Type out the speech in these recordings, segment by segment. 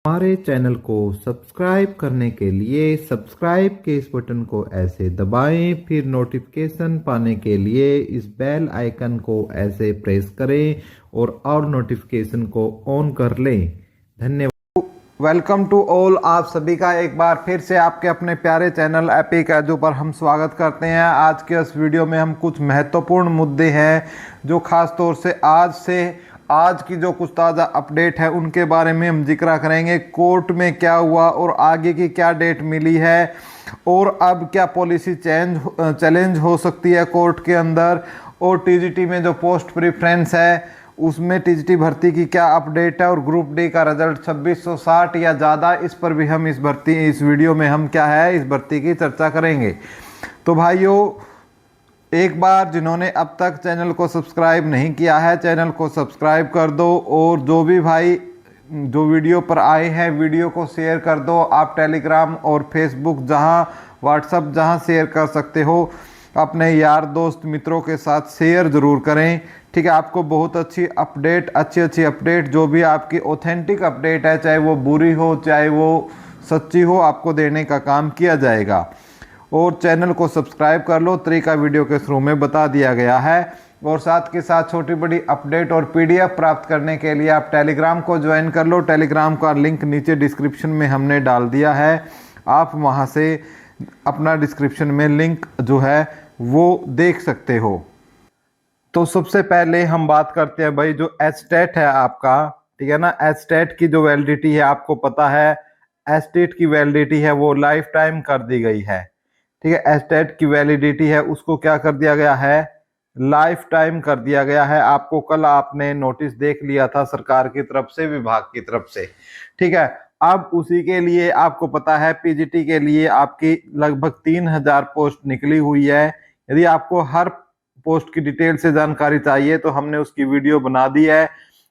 हमारे चैनल को सब्सक्राइब करने के लिए सब्सक्राइब के इस बटन को ऐसे दबाएं, फिर नोटिफिकेशन पाने के लिए इस बेल आइकन को ऐसे प्रेस करें और नोटिफिकेशन को ऑन कर लें। धन्यवाद। वेलकम टू ऑल, आप सभी का एक बार फिर से आपके अपने प्यारे चैनल एपिक एजू पर हम स्वागत करते हैं। आज के इस वीडियो में हम कुछ महत्वपूर्ण मुद्दे हैं जो खास तौर से आज की जो कुछ ताज़ा अपडेट है उनके बारे में हम जिक्र करेंगे। कोर्ट में क्या हुआ और आगे की क्या डेट मिली है और अब क्या पॉलिसी चैलेंज हो सकती है कोर्ट के अंदर, और टीजीटी में जो पोस्ट प्रेफरेंस है उसमें टीजीटी भर्ती की क्या अपडेट है, और ग्रुप डी का रिजल्ट 2660 या ज़्यादा, इस पर भी हम इस वीडियो में हम क्या है इस भर्ती की चर्चा करेंगे। तो भाइयों, एक बार जिन्होंने अब तक चैनल को सब्सक्राइब नहीं किया है चैनल को सब्सक्राइब कर दो, और जो भी भाई जो वीडियो पर आए हैं वीडियो को शेयर कर दो। आप टेलीग्राम और फेसबुक व्हाट्सएप जहां शेयर कर सकते हो अपने यार दोस्त मित्रों के साथ शेयर ज़रूर करें। ठीक है, आपको बहुत अच्छी अपडेट जो भी आपकी ऑथेंटिक अपडेट है, चाहे वो बुरी हो चाहे वो सच्ची हो, आपको देने का काम किया जाएगा। और चैनल को सब्सक्राइब कर लो, तरीका वीडियो के शुरू में बता दिया गया है। और साथ के साथ छोटी बड़ी अपडेट और पीडीएफ प्राप्त करने के लिए आप टेलीग्राम को ज्वाइन कर लो। टेलीग्राम का लिंक नीचे डिस्क्रिप्शन में हमने डाल दिया है, आप वहां से अपना डिस्क्रिप्शन में लिंक जो है वो देख सकते हो। तो सबसे पहले हम बात करते हैं भाई, जो एस्टेट है आपका, ठीक है ना, एस्टेट की जो वैलिडिटी है आपको पता है, एस्टेट की वैलिडिटी है वो लाइफ टाइम कर दी गई है। ठीक है, एस्टेट की वैलिडिटी है उसको क्या कर दिया गया है, लाइफ टाइम कर दिया गया है। आपको कल आपने नोटिस देख लिया था सरकार की तरफ से, विभाग की तरफ से। ठीक है, अब उसी के लिए आपको पता है पीजीटी के लिए आपकी लगभग 3000 पोस्ट निकली हुई है। यदि आपको हर पोस्ट की डिटेल से जानकारी चाहिए तो हमने उसकी वीडियो बना दी है,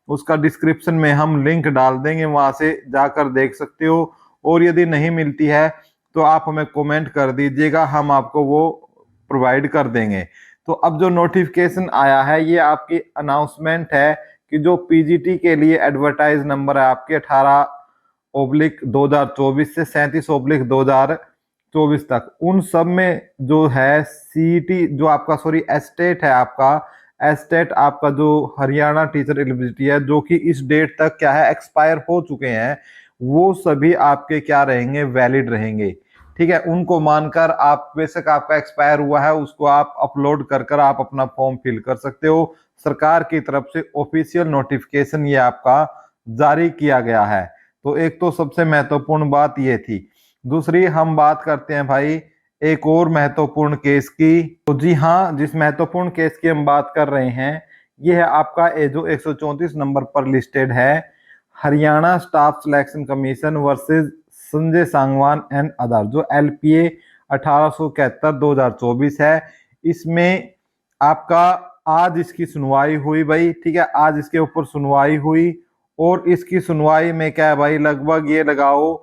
उसका डिस्क्रिप्शन में हम लिंक डाल देंगे, वहां से जाकर देख सकते हो। और यदि नहीं मिलती है तो आप हमें कमेंट कर दीजिएगा, हम आपको वो प्रोवाइड कर देंगे। तो अब जो नोटिफिकेशन आया है ये आपकी अनाउंसमेंट है कि जो पीजीटी के लिए एडवर्टाइज नंबर है आपके 18/2024 से 37/2024 तक, उन सब में जो है सीईटी जो आपका एस्टेट है आपका, एस्टेट आपका जो हरियाणा टीचर एलिजिबिलिटी है, जो कि इस डेट तक क्या है एक्सपायर हो चुके हैं, वो सभी आपके क्या रहेंगे, वैलिड रहेंगे। ठीक है, उनको मानकर आप, बेशक आपका एक्सपायर हुआ है उसको आप अपलोड कर आप अपना फॉर्म फिल कर सकते हो। सरकार की तरफ से ऑफिशियल नोटिफिकेशन ये आपका जारी किया गया है। तो एक तो सबसे महत्वपूर्ण बात ये थी। दूसरी हम बात करते हैं भाई एक और महत्वपूर्ण केस की। तो जी हाँ, जिस महत्वपूर्ण केस की हम बात कर रहे हैं ये है आपका जो 134 नंबर पर लिस्टेड है, Haryana staff selection commission versus Sanjay Sangwan and other, जो LPA 1871/2024 है। इसमें आपका आज इसकी सुनवाई हुई भाई। ठीक है, आज इसके ऊपर सुनवाई हुई, और इसकी सुनवाई में क्या है भाई, लगभग ये लगाओ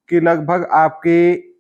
कि लगभग आपकी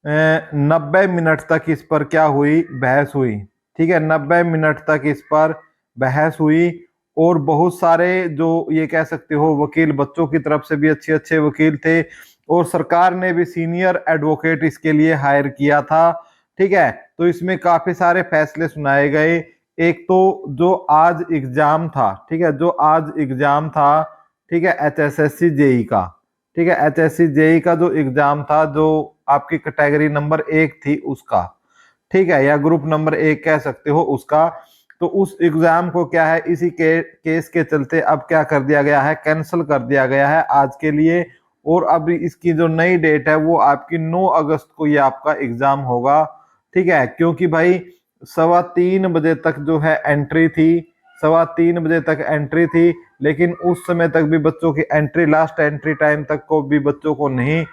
90 मिनट तक इस पर क्या हुई, बहस हुई। ठीक है, 90 मिनट तक इस पर बहस हुई, और बहुत सारे जो ये कह सकते हो वकील, बच्चों की तरफ से भी अच्छे अच्छे वकील थे, और सरकार ने भी सीनियर एडवोकेट इसके लिए हायर किया था। ठीक है, तो इसमें काफी सारे फैसले सुनाए गए। एक तो जो आज एग्जाम था, ठीक है, जो आज एग्जाम था, ठीक है, HSSC जेई का, ठीक है, HSC जेई का जो एग्जाम था, जो आपकी कैटेगरी नंबर 1 थी उसका, ठीक है, या ग्रुप नंबर 1 कह सकते हो उसका। तो उस एग्जाम को क्या है इसी केस के चलते अब क्या कर दिया गया है, कैंसिल कर दिया गया है आज के लिए। और अब इसकी जो नई डेट है वो आपकी 9 अगस्त को ये आपका एग्जाम होगा। ठीक है, क्योंकि भाई 3:15 बजे तक जो है एंट्री थी, 3:15 बजे तक एंट्री थी, लेकिन उस समय तक भी बच्चों की एंट्री, लास्ट एंट्री टाइम तक को भी बच्चों को नहीं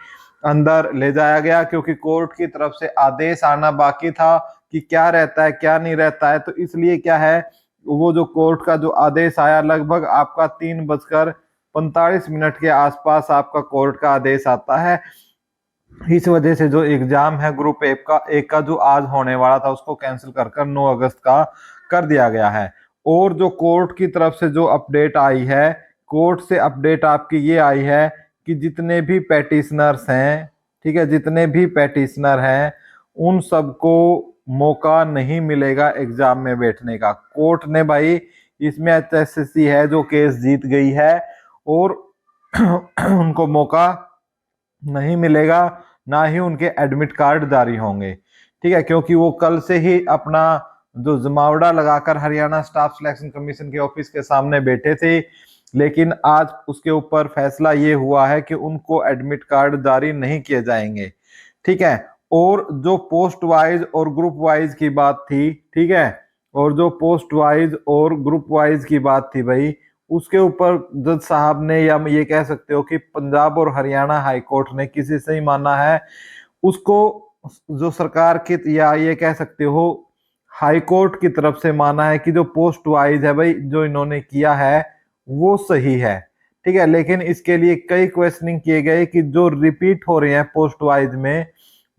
अंदर ले जाया गया, क्योंकि कोर्ट की तरफ से आदेश आना बाकी था कि क्या रहता है क्या नहीं रहता है। तो इसलिए क्या है, वो जो कोर्ट का जो आदेश आया लगभग आपका 3:45 के आसपास आपका कोर्ट का आदेश आता है। इस वजह से जो एग्जाम है ग्रुप एक का जो आज होने वाला था उसको कैंसिल कर 9 अगस्त का कर दिया गया है। और जो कोर्ट की तरफ से जो अपडेट आई है, कोर्ट से अपडेट आपकी ये आई है कि जितने भी पैटिशनर्स हैं, ठीक है, जितने भी पैटिशनर हैं, उन सबको मौका नहीं मिलेगा एग्जाम में बैठने का। कोर्ट ने भाई इसमें एचएससीसी है जो केस जीत गई है, और उनको मौका नहीं मिलेगा, ना ही उनके एडमिट कार्ड जारी होंगे, ठीक है, क्योंकि वो कल से ही अपना जो जमावड़ा लगाकर हरियाणा स्टाफ सिलेक्शन कमीशन के ऑफिस के सामने बैठे थे, लेकिन आज उसके ऊपर फैसला ये हुआ है कि उनको एडमिट कार्ड जारी नहीं किए जाएंगे, ठीक है। और जो पोस्ट वाइज और ग्रुप वाइज की बात थी, ठीक है, और जो पोस्ट वाइज और ग्रुप वाइज की बात थी भाई, उसके ऊपर जज साहब ने, या ये कह सकते हो कि पंजाब और हरियाणा हाई कोर्ट ने किसी से ही माना है उसको, जो सरकार की, या ये कह सकते हो हाई कोर्ट की तरफ से माना है कि जो पोस्ट वाइज है भाई, जो इन्होंने किया है वो सही है, ठीक है। लेकिन इसके लिए कई क्वेश्चनिंग किए गए कि जो रिपीट हो रहे हैं पोस्ट वाइज में,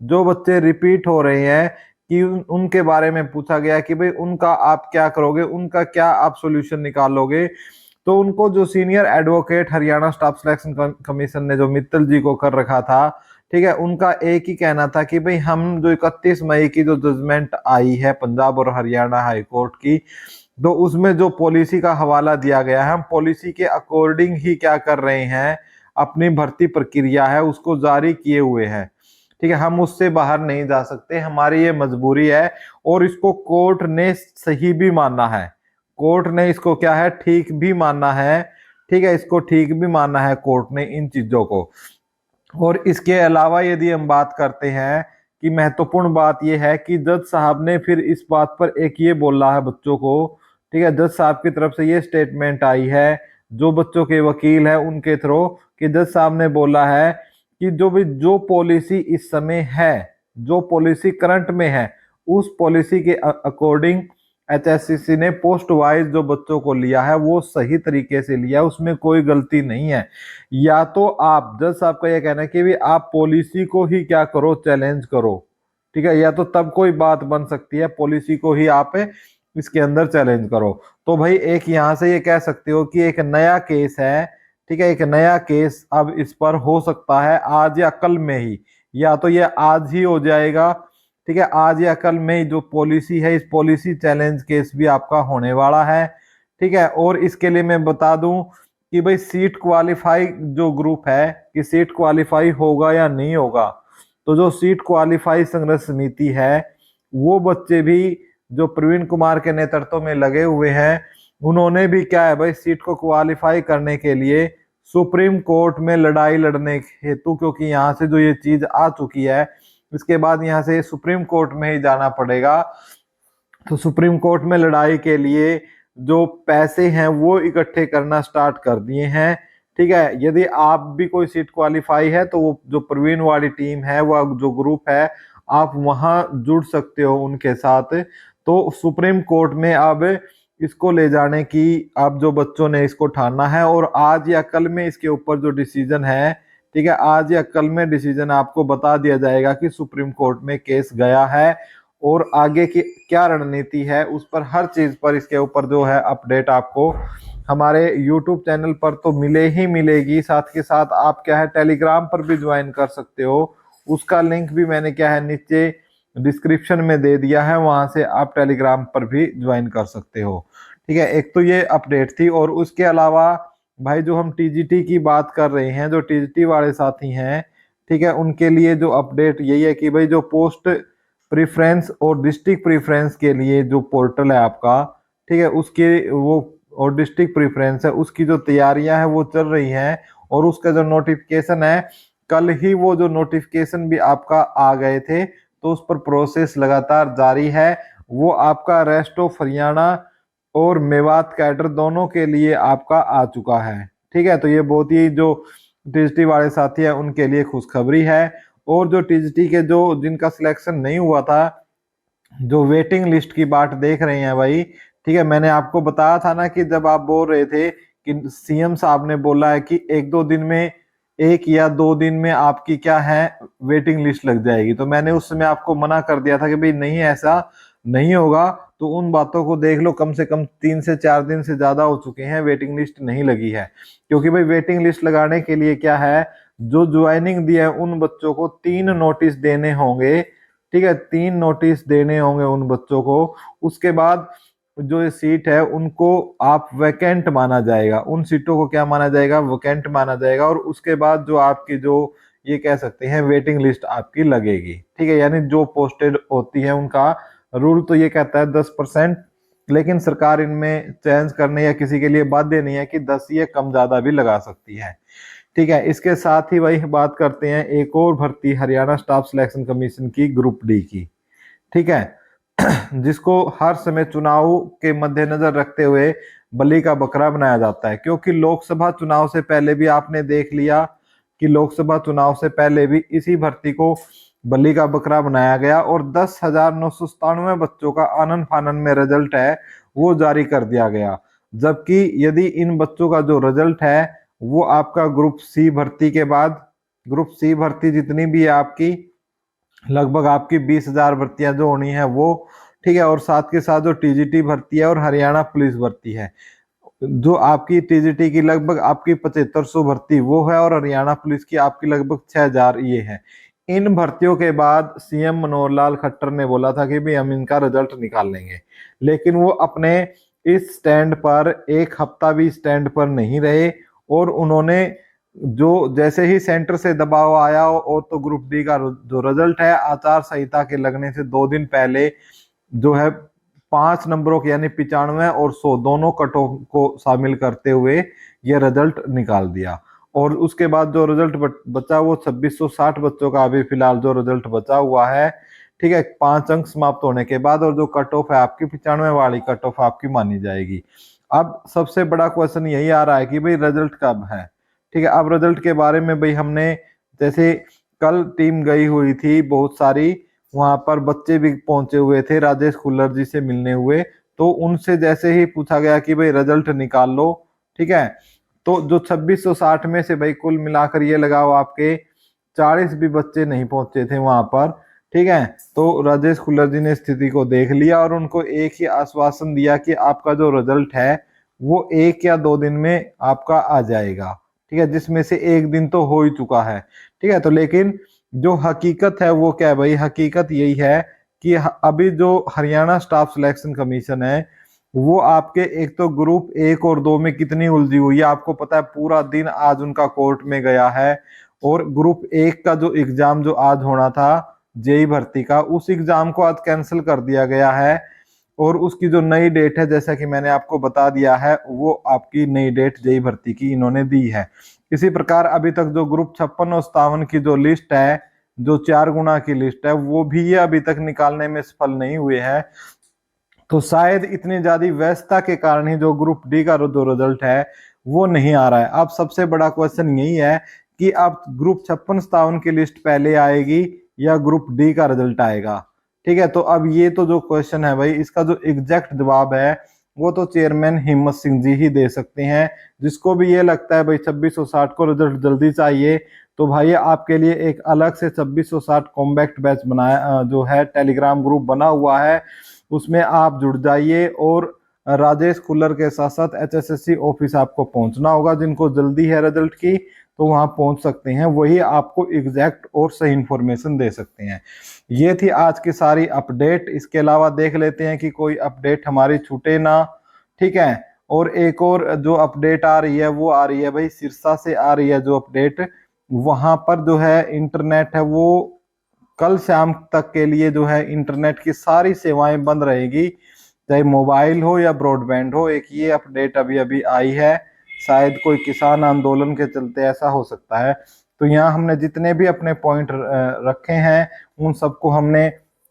जो बच्चे रिपीट हो रहे हैं, कि उनके बारे में पूछा गया कि भाई उनका आप क्या करोगे, उनका क्या आप सॉल्यूशन निकालोगे। तो उनको जो senior advocate Haryana staff selection commission ने जो मित्तल जी को कर रखा था, ठीक है, उनका एक ही कहना था कि भाई हम जो 31 मई की जो जजमेंट आई है पंजाब और हरियाणा हाई कोर्ट की, तो उसमें जो पॉलिसी का हवाला दिया गया है, हम पॉलिसी के अकॉर्डिंग ही क्या कर रहे हैं, अपनी भर्ती प्रक्रिया है उसको जारी किए हुए हैं, ठीक है, हम उससे बाहर नहीं जा सकते, हमारी ये मजबूरी है। और इसको कोर्ट ने सही भी माना है, कोर्ट ने इसको क्या है, ठीक भी माना है, ठीक है, इसको ठीक भी माना है कोर्ट ने इन चीजों को। और इसके अलावा यदि हम बात करते हैं कि महत्वपूर्ण बात यह है कि जज साहब ने फिर इस बात पर एक ये बोला है बच्चों को, ठीक है, जज साहब की तरफ से ये स्टेटमेंट आई है जो बच्चों के वकील है उनके थ्रू, कि जज साहब ने बोला है कि जो पॉलिसी इस समय है, जो पॉलिसी करंट में है, उस पॉलिसी के अकॉर्डिंग एचएससीसी ने पोस्ट वाइज जो बच्चों को लिया है वो सही तरीके से लिया है, उसमें कोई गलती नहीं है। या तो आप, जज साहब का यह कहना है कि भी आप पॉलिसी को ही क्या करो, चैलेंज करो, ठीक है, या तो तब कोई बात बन सकती है, पॉलिसी को ही आप इसके अंदर चैलेंज करो। तो भाई एक यहां से ये कह सकते हो कि एक नया केस है, ठीक है, एक नया केस अब इस पर हो सकता है आज या कल में ही, या तो ये आज ही हो जाएगा, ठीक है, आज या कल में ही जो पॉलिसी है, इस पॉलिसी चैलेंज केस भी आपका होने वाला है, ठीक है। और इसके लिए मैं बता दूं कि भाई सीट क्वालिफाई जो ग्रुप है, कि सीट क्वालिफाई होगा या नहीं होगा, तो जो सीट क्वालिफाई संघर्ष समिति है, वो बच्चे भी जो प्रवीण कुमार के नेतृत्व में लगे हुए हैं, उन्होंने भी क्या है भाई, सीट को क्वालिफाई करने के लिए सुप्रीम कोर्ट में लड़ाई लड़ने हेतु, क्योंकि यहाँ से जो ये चीज आ चुकी है, इसके बाद यहाँ से सुप्रीम कोर्ट में ही जाना पड़ेगा। तो सुप्रीम कोर्ट में लड़ाई के लिए जो पैसे हैं वो इकट्ठे करना स्टार्ट कर दिए हैं, ठीक है। यदि आप भी कोई सीट क्वालिफाई है तो वो जो प्रवीण वाली टीम है, वो जो ग्रुप है, आप वहां जुड़ सकते हो उनके साथ। तो सुप्रीम कोर्ट में अब इसको ले जाने की अब जो बच्चों ने इसको ठाना है, और आज या कल में इसके ऊपर जो डिसीजन है, ठीक है, आज या कल में डिसीजन आपको बता दिया जाएगा कि सुप्रीम कोर्ट में केस गया है, और आगे की क्या रणनीति है उस पर, हर चीज पर इसके ऊपर जो है अपडेट आपको हमारे YouTube चैनल पर तो मिले ही मिलेगी। साथ के साथ आप क्या है टेलीग्राम पर भी ज्वाइन कर सकते हो, उसका लिंक भी मैंने क्या है नीचे डिस्क्रिप्शन में दे दिया है, वहां से आप टेलीग्राम पर भी ज्वाइन कर सकते हो, ठीक है। एक तो ये अपडेट थी, और उसके अलावा भाई जो हम टीजीटी की बात कर रहे हैं, जो टीजीटी वाले साथी हैं, ठीक है, उनके लिए जो अपडेट यही है कि भाई जो पोस्ट प्रेफरेंस और डिस्ट्रिक्ट प्रेफरेंस के लिए जो पोर्टल है आपका, ठीक है, उसके वो और डिस्ट्रिक्ट प्रेफरेंस है उसकी जो तैयारियां हैं वो चल रही हैं, और उसका जो नोटिफिकेशन है, कल ही वो जो नोटिफिकेशन भी आपका आ गए थे, तो उस पर प्रोसेस लगातार जारी है। वो आपका रेस्ट ऑफ हरियाणा और मेवात कैडर दोनों के लिए आपका आ चुका है, ठीक है। तो ये बहुत ही जो टीजीटी वाले साथी है उनके लिए खुशखबरी है। और जो टीजीटी के जो जिनका सिलेक्शन नहीं हुआ था, जो वेटिंग लिस्ट की बात देख रहे हैं भाई, ठीक है, मैंने आपको बताया था ना कि जब आप बोल रहे थे कि सीएम साहब ने बोला है कि एक दो दिन में, 1 या 2 दिन में आपकी क्या है वेटिंग लिस्ट लग जाएगी, तो मैंने उस समय आपको मना कर दिया था कि भाई नहीं, ऐसा नहीं होगा। तो उन बातों को देख लो, कम से कम 3 से 4 दिन से ज्यादा हो चुके हैं, वेटिंग लिस्ट नहीं लगी है। क्योंकि भाई वेटिंग लिस्ट लगाने के लिए क्या है, जो ज्वाइनिंग दिया है उन बच्चों को 3 नोटिस देने होंगे। ठीक है, 3 नोटिस देने होंगे उन बच्चों को। उसके बाद जो ये सीट है उनको आप वैकेंट माना जाएगा, उन सीटों को क्या माना जाएगा, वैकेंट माना जाएगा। और उसके बाद जो आपकी जो ये कह सकते हैं वेटिंग लिस्ट आपकी लगेगी। ठीक है, यानी जो पोस्टेड होती है उनका रूल तो ये कहता है 10%, लेकिन सरकार इनमें चेंज करने या किसी के लिए बाध्य नहीं है कि 10 ये कम ज्यादा भी लगा सकती है। ठीक है, इसके साथ ही वही बात करते हैं एक और भर्ती हरियाणा स्टाफ सिलेक्शन कमीशन की, ग्रुप डी की। ठीक है, जिसको हर समय चुनाव के मद्देनजर रखते हुए बलि का बकरा बनाया जाता है। क्योंकि लोकसभा चुनाव से पहले भी आपने देख लिया कि लोकसभा चुनाव से पहले भी इसी भर्ती को बलि का बकरा बनाया गया और 10,997 बच्चों का आनन फानन में रिजल्ट है वो जारी कर दिया गया। जबकि यदि इन बच्चों का जो रिजल्ट है वो आपका ग्रुप सी भर्ती के बाद, ग्रुप सी भर्ती जितनी भी है आपकी, लगभग आपकी 20,000 भर्तियां जो होनी है वो, ठीक है, और साथ के साथ जो टीजीटी भर्ती है और हरियाणा पुलिस भर्ती है, जो आपकी टीजीटी की लगभग आपकी 7500 भर्ती वो है और हरियाणा पुलिस की आपकी लगभग 6,000 ये है। इन भर्तियों के बाद सीएम मनोहर लाल खट्टर ने बोला था कि भाई हम इनका रिजल्ट निकाल लेंगे, लेकिन वो अपने इस स्टैंड पर एक हफ्ता भी स्टैंड पर नहीं रहे। और उन्होंने जो जैसे ही सेंटर से दबाव आया और तो ग्रुप डी का जो रिजल्ट है आचार संहिता के लगने से 2 दिन पहले जो है 5 नंबरों के यानी 95 और 100 दोनों कटों को शामिल करते हुए ये रिजल्ट निकाल दिया। और उसके बाद जो रिजल्ट बचा वो 2660 बच्चों का अभी फिलहाल जो रिजल्ट बचा हुआ है। ठीक है, 5 अंक समाप्त होने के बाद, और जो कट ऑफ है आपकी 95 वाली कट ऑफ आपकी मानी जाएगी। अब सबसे बड़ा क्वेश्चन यही आ रहा है कि भाई रिजल्ट कब है। ठीक है, अब रिजल्ट के बारे में भाई हमने, जैसे कल टीम गई हुई थी बहुत सारी, वहां पर बच्चे भी पहुंचे हुए थे राजेश खुल्लर जी से मिलने हुए, तो उनसे जैसे ही पूछा गया कि भाई रिजल्ट निकाल लो, ठीक है, तो जो 2660 में से भाई कुल मिलाकर ये लगाओ आपके 40 भी बच्चे नहीं पहुंचे थे वहां पर। ठीक है, तो राजेश खुल्लर जी ने स्थिति को देख लिया और उनको एक ही आश्वासन दिया कि आपका जो रिजल्ट है वो 1 या 2 दिन में आपका आ जाएगा। ठीक है, जिसमें से 1 दिन तो हो ही चुका है। ठीक है, तो लेकिन जो हकीकत है वो क्या है भाई, हकीकत यही है कि अभी जो हरियाणा स्टाफ सिलेक्शन कमीशन है वो आपके एक तो ग्रुप 1 और 2 में कितनी उलझी हुई है आपको पता है। पूरा दिन आज उनका कोर्ट में गया है। और ग्रुप 1 का जो एग्जाम जो आज होना था जेई भर्ती का, उस एग्जाम को आज कैंसिल कर दिया गया है। और उसकी जो नई डेट है जैसा कि मैंने आपको बता दिया है, वो आपकी नई डेट जेई भर्ती की इन्होंने दी है। इसी प्रकार अभी तक जो ग्रुप 56 और 57 की जो लिस्ट है, जो 4 गुना की लिस्ट है, वो भी ये अभी तक निकालने में सफल नहीं हुए हैं। तो शायद इतनी ज्यादा व्यस्तता के कारण ही जो ग्रुप डी का जो रिजल्ट है वो नहीं आ रहा है। अब सबसे बड़ा क्वेश्चन यही है कि अब ग्रुप 56-57 की लिस्ट पहले आएगी या ग्रुप डी का रिजल्ट आएगा। ठीक है, तो अब ये तो जो क्वेश्चन है भाई, इसका जो एग्जैक्ट जवाब है वो तो चेयरमैन हिम्मत सिंह जी ही दे सकते हैं। जिसको भी ये लगता है भाई 2660 को रिजल्ट जल्दी चाहिए, तो भाई आपके लिए एक अलग से 2660 कॉम्बैक्ट बैच बनाया जो है, टेलीग्राम ग्रुप बना हुआ है, उसमें आप जुड़ जाइए। और राजेश खुल्लर के साथ साथ एचएसएससी ऑफिस आपको पहुंचना होगा। जिनको जल्दी है रिजल्ट की तो वहां पहुंच सकते हैं, वही आपको एग्जैक्ट और सही इंफॉर्मेशन दे सकते हैं। ये थी आज की सारी अपडेट। इसके अलावा देख लेते हैं कि कोई अपडेट हमारी छूटे ना। ठीक है, और एक और जो अपडेट आ रही है वो आ रही है भाई सिरसा से आ रही है जो अपडेट। वहां पर जो है इंटरनेट है वो कल शाम तक के लिए जो है इंटरनेट की सारी सेवाएं बंद रहेगी, चाहे मोबाइल हो या ब्रॉडबैंड हो। एक ये अपडेट अभी अभी आई है, शायद कोई किसान आंदोलन के चलते ऐसा हो सकता है। तो यहाँ हमने जितने भी अपने पॉइंट रखे हैं उन सबको हमने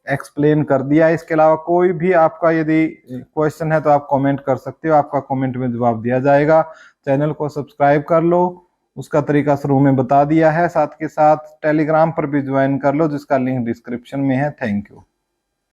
एक्सप्लेन कर दिया। इसके अलावा कोई भी आपका यदि क्वेश्चन है तो आप कमेंट कर सकते हो, आपका कमेंट में जवाब दिया जाएगा। चैनल को सब्सक्राइब कर लो, उसका तरीका शुरू में बता दिया है। साथ के साथ टेलीग्राम पर भी ज्वाइन कर लो जिसका लिंक डिस्क्रिप्शन में है। Thank you.